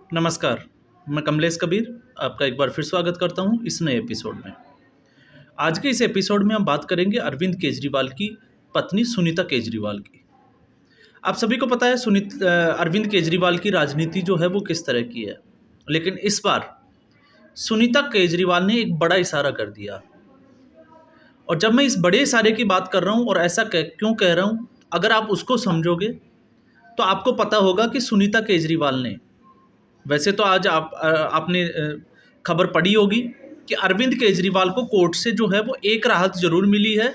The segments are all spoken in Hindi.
नमस्कार, मैं कमलेश कबीर आपका एक बार फिर स्वागत करता हूं इस नए एपिसोड में। आज के इस एपिसोड में हम बात करेंगे अरविंद केजरीवाल की पत्नी सुनीता केजरीवाल की। आप सभी को पता है अरविंद केजरीवाल की राजनीति जो है वो किस तरह की है, लेकिन इस बार सुनीता केजरीवाल ने एक बड़ा इशारा कर दिया। और जब मैं इस बड़े इशारे की बात कर रहा हूँ और ऐसा क्यों कह रहा हूँ, अगर आप उसको समझोगे तो आपको पता होगा कि सुनीता केजरीवाल ने, वैसे तो आज आपने खबर पढ़ी होगी कि अरविंद केजरीवाल को कोर्ट से जो है वो एक राहत ज़रूर मिली है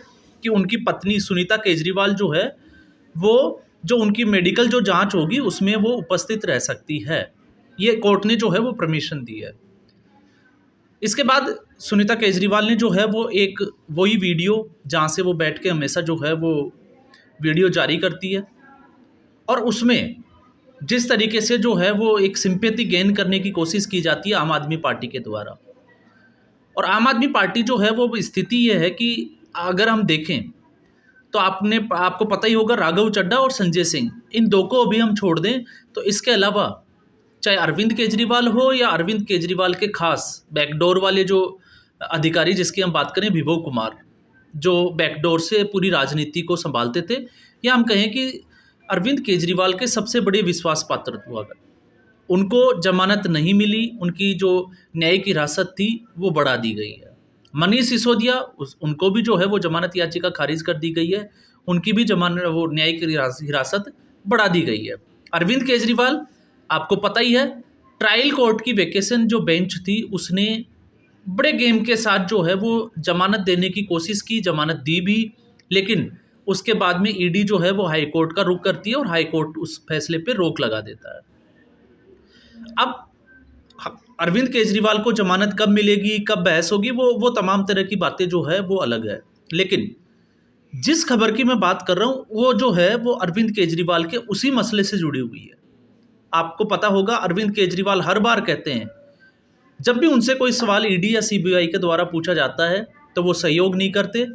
कि उनकी पत्नी सुनीता केजरीवाल जो है वो जो उनकी मेडिकल जो जांच होगी उसमें वो उपस्थित रह सकती है। ये कोर्ट ने जो है वो परमिशन दी है। इसके बाद सुनीता केजरीवाल ने जो है वो एक वही वीडियो जहाँ से वो बैठ के हमेशा जो है वो वीडियो जारी करती है और उसमें जिस तरीके से जो है वो एक सिंपैथी गेन करने की कोशिश की जाती है आम आदमी पार्टी के द्वारा। और आम आदमी पार्टी जो है वो स्थिति ये है कि अगर हम देखें तो आपको पता ही होगा, राघव चड्ढा और संजय सिंह, इन दो को अभी हम छोड़ दें तो इसके अलावा चाहे अरविंद केजरीवाल हो या अरविंद केजरीवाल के खास बैकडोर वाले जो अधिकारी जिसकी हम बात करें, विभव कुमार, जो बैकडोर से पूरी राजनीति को संभालते थे, या हम कहें कि अरविंद केजरीवाल के सबसे बड़े विश्वास पात्र हुआ करते, उनको जमानत नहीं मिली, उनकी जो न्यायिक हिरासत थी वो बढ़ा दी गई है। मनीष सिसोदिया उनको भी जो है वो जमानत याचिका खारिज कर दी गई है, उनकी भी जमानत वो न्यायिक हिरासत बढ़ा दी गई है। अरविंद केजरीवाल आपको पता ही है, ट्रायल कोर्ट की वेकेशन जो बेंच थी उसने बड़े गेम के साथ जो है वो जमानत देने की कोशिश की, जमानत दी भी, लेकिन उसके बाद में ईडी जो है वो हाई कोर्ट का रुख करती है और हाई कोर्ट उस फैसले पे रोक लगा देता है। अब अरविंद केजरीवाल को जमानत कब मिलेगी, कब बहस होगी, वो तमाम तरह की बातें जो है वो अलग है। लेकिन जिस खबर की मैं बात कर रहा हूँ वो जो है वो अरविंद केजरीवाल के उसी मसले से जुड़ी हुई है। आपको पता होगा, अरविंद केजरीवाल हर बार कहते हैं, जब भी उनसे कोई सवाल ईडी या सीबीआई के द्वारा पूछा जाता है तो वो सहयोग नहीं करते।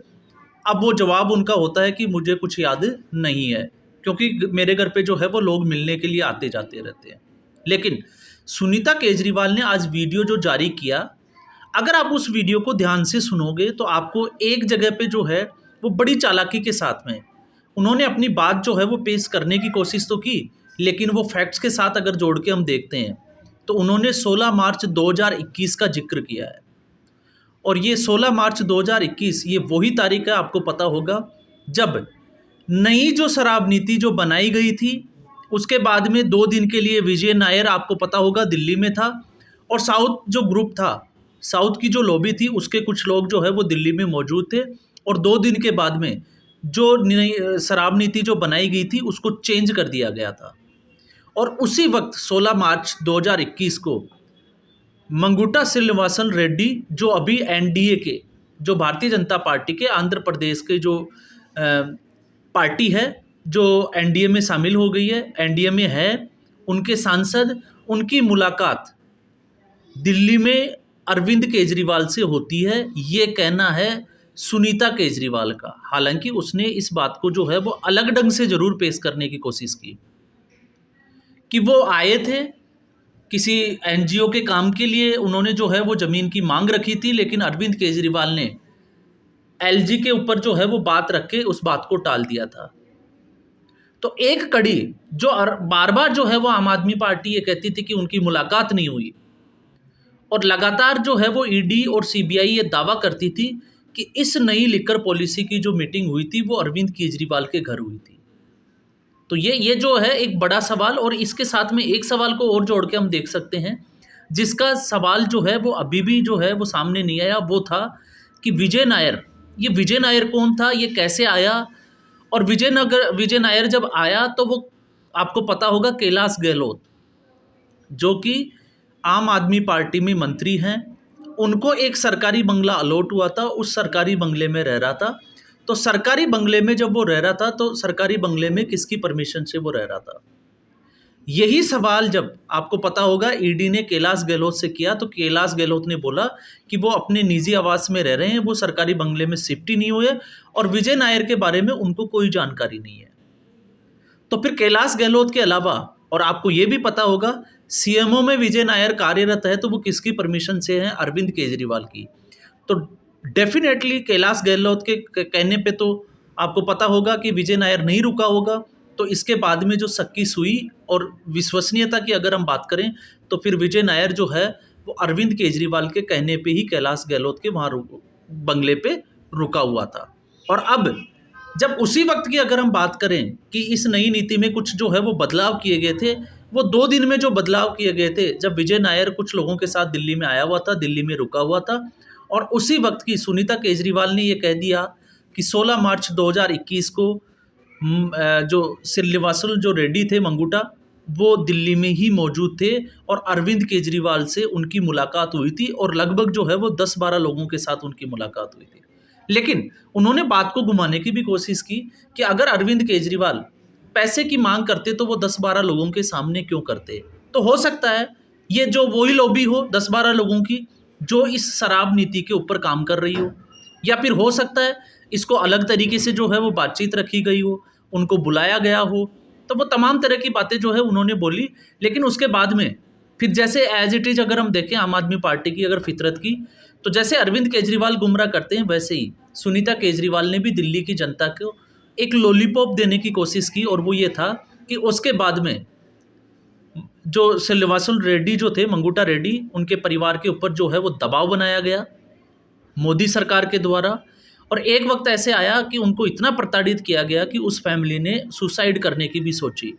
अब वो जवाब उनका होता है कि मुझे कुछ याद नहीं है, क्योंकि मेरे घर पे जो है वो लोग मिलने के लिए आते जाते रहते हैं। लेकिन सुनीता केजरीवाल ने आज वीडियो जो जारी किया, अगर आप उस वीडियो को ध्यान से सुनोगे तो आपको एक जगह पे जो है वो बड़ी चालाकी के साथ में उन्होंने अपनी बात जो है वो पेश करने की कोशिश तो की, लेकिन वो फैक्ट्स के साथ अगर जोड़ के हम देखते हैं तो उन्होंने 16 मार्च 2021 का जिक्र किया है। और ये 16 मार्च 2021 ये वही तारीख है, आपको पता होगा, जब नई जो शराब नीति जो बनाई गई थी उसके बाद में 2 दिन के लिए विजय नायर, आपको पता होगा, दिल्ली में था और साउथ जो ग्रुप था, साउथ की जो लॉबी थी उसके कुछ लोग जो है वो दिल्ली में मौजूद थे और 2 दिन के बाद में जो नई शराब नीति जो बनाई गई थी उसको चेंज कर दिया गया था। और उसी वक्त 16 मार्च 2021 को मंगुटा श्रीनिवासन रेड्डी, जो अभी एनडीए के, जो भारतीय जनता पार्टी के आंध्र प्रदेश के जो पार्टी है, जो एनडीए में शामिल हो गई है, एनडीए में है, उनके सांसद, उनकी मुलाकात दिल्ली में अरविंद केजरीवाल से होती है। ये कहना है सुनीता केजरीवाल का। हालांकि उसने इस बात को जो है वो अलग ढंग से ज़रूर पेश करने की कोशिश की कि वो आए थे किसी एनजीओ के काम के लिए, उन्होंने जो है वो ज़मीन की मांग रखी थी, लेकिन अरविंद केजरीवाल ने एलजी के ऊपर जो है वो बात रख के उस बात को टाल दिया था। तो एक कड़ी जो बार बार जो है वो आम आदमी पार्टी ये कहती थी कि उनकी मुलाकात नहीं हुई, और लगातार जो है वो ईडी और सीबीआई ये दावा करती थी कि इस नई लिकर पॉलिसी की जो मीटिंग हुई थी वो अरविंद केजरीवाल के घर हुई थी। तो ये जो है एक बड़ा सवाल, और इसके साथ में एक सवाल को और जोड़ के हम देख सकते हैं जिसका सवाल जो है वो अभी भी जो है वो सामने नहीं आया। वो था कि विजय नायर, ये विजय नायर कौन था, ये कैसे आया। और विजय नायर जब आया तो वो, आपको पता होगा, कैलाश गहलोत जो कि आम आदमी पार्टी में मंत्री हैं, उनको एक सरकारी बंगला अलॉट हुआ था, उस सरकारी बंगले में रह रहा था। तो सरकारी बंगले में जब वो रह रहा था तो सरकारी बंगले में किसकी परमिशन से वो रह रहा था, यही सवाल जब आपको पता होगा ईडी ने कैलाश गहलोत से किया तो कैलाश गहलोत ने बोला कि वो अपने निजी आवास में रह रहे हैं, वो सरकारी बंगले में शिफ्ट ही नहीं हुए और विजय नायर के बारे में उनको कोई जानकारी नहीं है। तो फिर कैलाश गहलोत के अलावा और आपको ये भी पता होगा सीएमओ में विजय नायर कार्यरत है तो वो किसकी परमिशन से है? अरविंद केजरीवाल की। तो डेफिनेटली कैलाश गहलोत के कहने पे तो आपको पता होगा कि विजय नायर नहीं रुका होगा। तो इसके बाद में जो सक्की सुई और विश्वसनीयता की अगर हम बात करें तो फिर विजय नायर जो है वो अरविंद केजरीवाल के कहने पे ही कैलाश गहलोत के वहाँ बंगले पे रुका हुआ था। और अब जब उसी वक्त की अगर हम बात करें कि इस नई नीति में कुछ जो है वो बदलाव किए गए थे, वो 2 दिन में जो बदलाव किए गए थे, जब विजय नायर कुछ लोगों के साथ दिल्ली में आया हुआ था, दिल्ली में रुका हुआ था, और उसी वक्त की सुनीता केजरीवाल ने ये कह दिया कि 16 मार्च 2021 को जो श्रीनिवासल जो रेड्डी थे मंगूटा, वो दिल्ली में ही मौजूद थे और अरविंद केजरीवाल से उनकी मुलाकात हुई थी और लगभग जो है वो 10-12 लोगों के साथ उनकी मुलाकात हुई थी। लेकिन उन्होंने बात को घुमाने की भी कोशिश की कि अगर अरविंद केजरीवाल पैसे की मांग करते तो वो 10-12 लोगों के सामने क्यों करते? तो हो सकता है ये जो वही लॉबी हो 10-12 लोगों की जो इस शराब नीति के ऊपर काम कर रही हो, या फिर हो सकता है इसको अलग तरीके से जो है वो बातचीत रखी गई हो, उनको बुलाया गया हो। तो वो तमाम तरह की बातें जो है उन्होंने बोली। लेकिन उसके बाद में फिर जैसे एज इट इज़ अगर हम देखें आम आदमी पार्टी की अगर फितरत की, तो जैसे अरविंद केजरीवाल गुमराह करते हैं वैसे ही सुनीता केजरीवाल ने भी दिल्ली की जनता को एक लॉलीपॉप देने की कोशिश की। और वो ये था कि उसके बाद में जो श्रीनिवासल रेड्डी जो थे, मंगूटा रेड्डी, उनके परिवार के ऊपर जो है वो दबाव बनाया गया मोदी सरकार के द्वारा। और एक वक्त ऐसे आया कि उनको इतना प्रताड़ित किया गया कि उस फैमिली ने सुसाइड करने की भी सोची।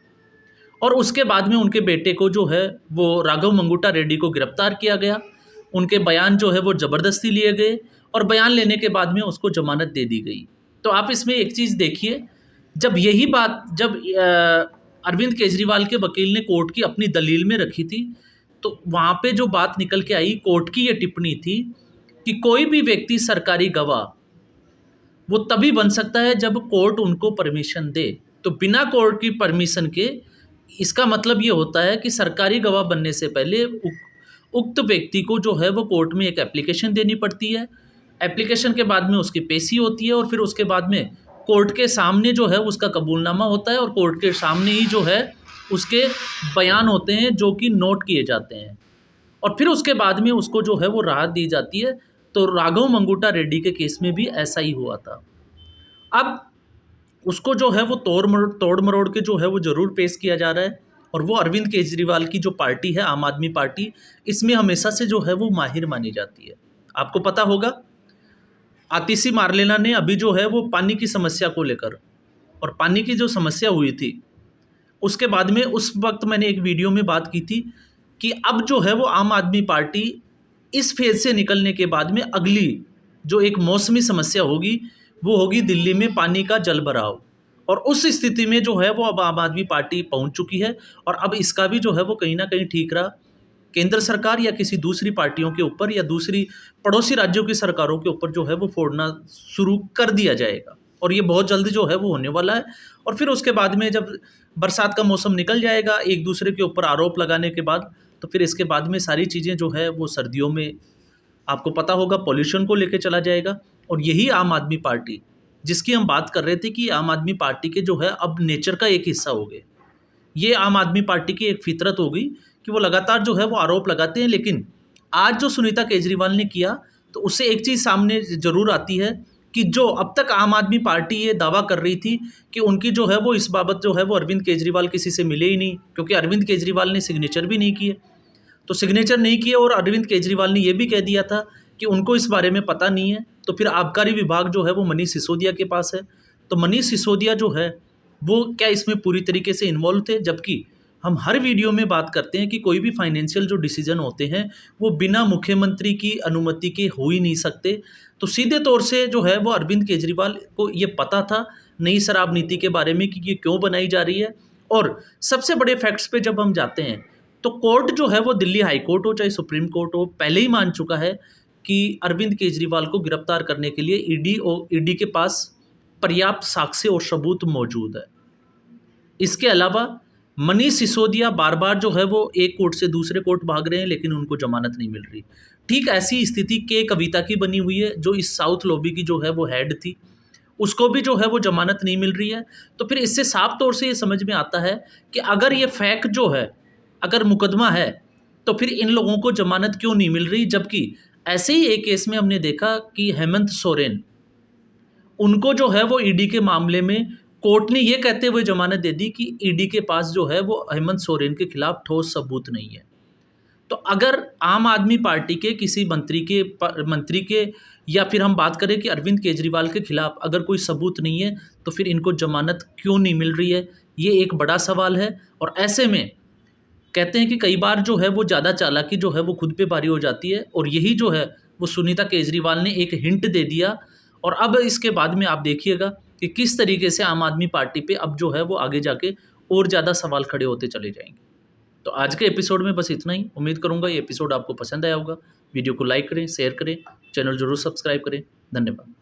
और उसके बाद में उनके बेटे को जो है वो राघव मंगूटा रेड्डी को गिरफ्तार किया गया। उनके बयान जो है वो ज़बरदस्ती लिए गए और बयान लेने के बाद में उसको ज़मानत दे दी गई। तो आप इसमें एक चीज़ देखिए, जब यही बात जब अरविंद केजरीवाल के वकील ने कोर्ट की अपनी दलील में रखी थी, तो वहाँ पे जो बात निकल के आई, कोर्ट की ये टिप्पणी थी कि कोई भी व्यक्ति सरकारी गवाह वो तभी बन सकता है जब कोर्ट उनको परमिशन दे। तो बिना कोर्ट की परमिशन के, इसका मतलब ये होता है कि सरकारी गवाह बनने से पहले उक्त व्यक्ति को जो है वो कोर्ट में एक एप्लीकेशन देनी पड़ती है। एप्लीकेशन के बाद में उसकी पेशी होती है और फिर उसके बाद में कोर्ट के सामने जो है उसका कबूलनामा होता है और कोर्ट के सामने ही जो है उसके बयान होते हैं जो कि नोट किए जाते हैं और फिर उसके बाद में उसको जो है वो राहत दी जाती है। तो राघव मंगूटा रेड्डी के केस में भी ऐसा ही हुआ था। अब उसको जो है वो तोड़ मरोड़ के जो है वो ज़रूर पेश किया जा रहा है। और वो अरविंद केजरीवाल की जो पार्टी है, आम आदमी पार्टी, इसमें हमेशा से जो है वो माहिर मानी जाती है। आपको पता होगा आतिशी मारलेना ने अभी जो है वो पानी की समस्या को लेकर, और पानी की जो समस्या हुई थी उसके बाद में, उस वक्त मैंने एक वीडियो में बात की थी कि अब जो है वो आम आदमी पार्टी इस फेज़ से निकलने के बाद में अगली जो एक मौसमी समस्या होगी वो होगी दिल्ली में पानी का जल भराव। और उस स्थिति में जो है वो अब आम आदमी पार्टी पहुंच चुकी है और अब इसका भी जो है वो कहीं ना कहीं ठीकरा केंद्र सरकार या किसी दूसरी पार्टियों के ऊपर या दूसरी पड़ोसी राज्यों की सरकारों के ऊपर जो है वो फोड़ना शुरू कर दिया जाएगा। और ये बहुत जल्दी जो है वो होने वाला है। और फिर उसके बाद में जब बरसात का मौसम निकल जाएगा, एक दूसरे के ऊपर आरोप लगाने के बाद, तो फिर इसके बाद में सारी चीज़ें जो है वो सर्दियों में आपको पता होगा पॉल्यूशन को लेके चला जाएगा। और यही आम आदमी पार्टी जिसकी हम बात कर रहे थे कि आम आदमी पार्टी के जो है अब नेचर का एक हिस्सा हो गए, ये आम आदमी पार्टी की एक फितरत हो गई कि वो लगातार जो है वो आरोप लगाते हैं। लेकिन आज जो सुनीता केजरीवाल ने किया तो उससे एक चीज़ सामने ज़रूर आती है कि जो अब तक आम आदमी पार्टी ये दावा कर रही थी कि उनकी जो है वो इस बाबत जो है वो अरविंद केजरीवाल किसी से मिले ही नहीं, क्योंकि अरविंद केजरीवाल ने सिग्नेचर भी नहीं किए। तो सिग्नेचर नहीं किए और अरविंद केजरीवाल ने ये भी कह दिया था कि उनको इस बारे में पता नहीं है। तो फिर आबकारी विभाग जो है वो मनीष सिसोदिया के पास है। तो मनीष सिसोदिया जो है वो क्या इसमें पूरी तरीके से इन्वॉल्व थे? जबकि हम हर वीडियो में बात करते हैं कि कोई भी फाइनेंशियल जो डिसीजन होते हैं वो बिना मुख्यमंत्री की अनुमति के हो ही नहीं सकते। तो सीधे तौर से जो है वो अरविंद केजरीवाल को ये पता था नई शराब नीति के बारे में कि ये क्यों बनाई जा रही है। और सबसे बड़े फैक्ट्स पे जब हम जाते हैं तो कोर्ट जो है वो दिल्ली हाई कोर्ट हो चाहे सुप्रीम कोर्ट हो, पहले ही मान चुका है कि अरविंद केजरीवाल को गिरफ्तार करने के लिए ईडी के पास पर्याप्त साक्ष्य और सबूत मौजूद है। इसके अलावा मनीष सिसोदिया बार बार जो है वो एक कोर्ट से दूसरे कोर्ट भाग रहे हैं लेकिन उनको जमानत नहीं मिल रही। ठीक ऐसी स्थिति के कविता की बनी हुई है जो इस साउथ लॉबी की जो है वो हेड थी। उसको भी जो है वो ज़मानत नहीं मिल रही है। तो फिर इससे साफ तौर से ये समझ में आता है कि अगर ये फेक जो है, अगर मुकदमा है, तो फिर इन लोगों को ज़मानत क्यों नहीं मिल रही? जबकि ऐसे ही एक केस में हमने देखा कि हेमंत सोरेन, उनको जो है वो ईडी के मामले में कोर्ट ने ये कहते हुए ज़मानत दे दी कि ईडी के पास जो है वो हेमंत सोरेन के खिलाफ ठोस सबूत नहीं है। तो अगर आम आदमी पार्टी के किसी मंत्री के या फिर हम बात करें कि अरविंद केजरीवाल के खिलाफ अगर कोई सबूत नहीं है, तो फिर इनको ज़मानत क्यों नहीं मिल रही है? ये एक बड़ा सवाल है। और ऐसे में कहते हैं कि कई बार जो है वो ज़्यादा चालाकी जो है वो खुद पे भारी हो जाती है, और यही जो है वो सुनीता केजरीवाल ने एक हिंट दे दिया। और अब इसके बाद में आप देखिएगा कि किस तरीके से आम आदमी पार्टी पे अब जो है वो आगे जाके और ज़्यादा सवाल खड़े होते चले जाएंगे। तो आज के एपिसोड में बस इतना ही। उम्मीद करूँगा ये एपिसोड आपको पसंद आया होगा। वीडियो को लाइक करें, शेयर करें, चैनल ज़रूर सब्सक्राइब करें। धन्यवाद।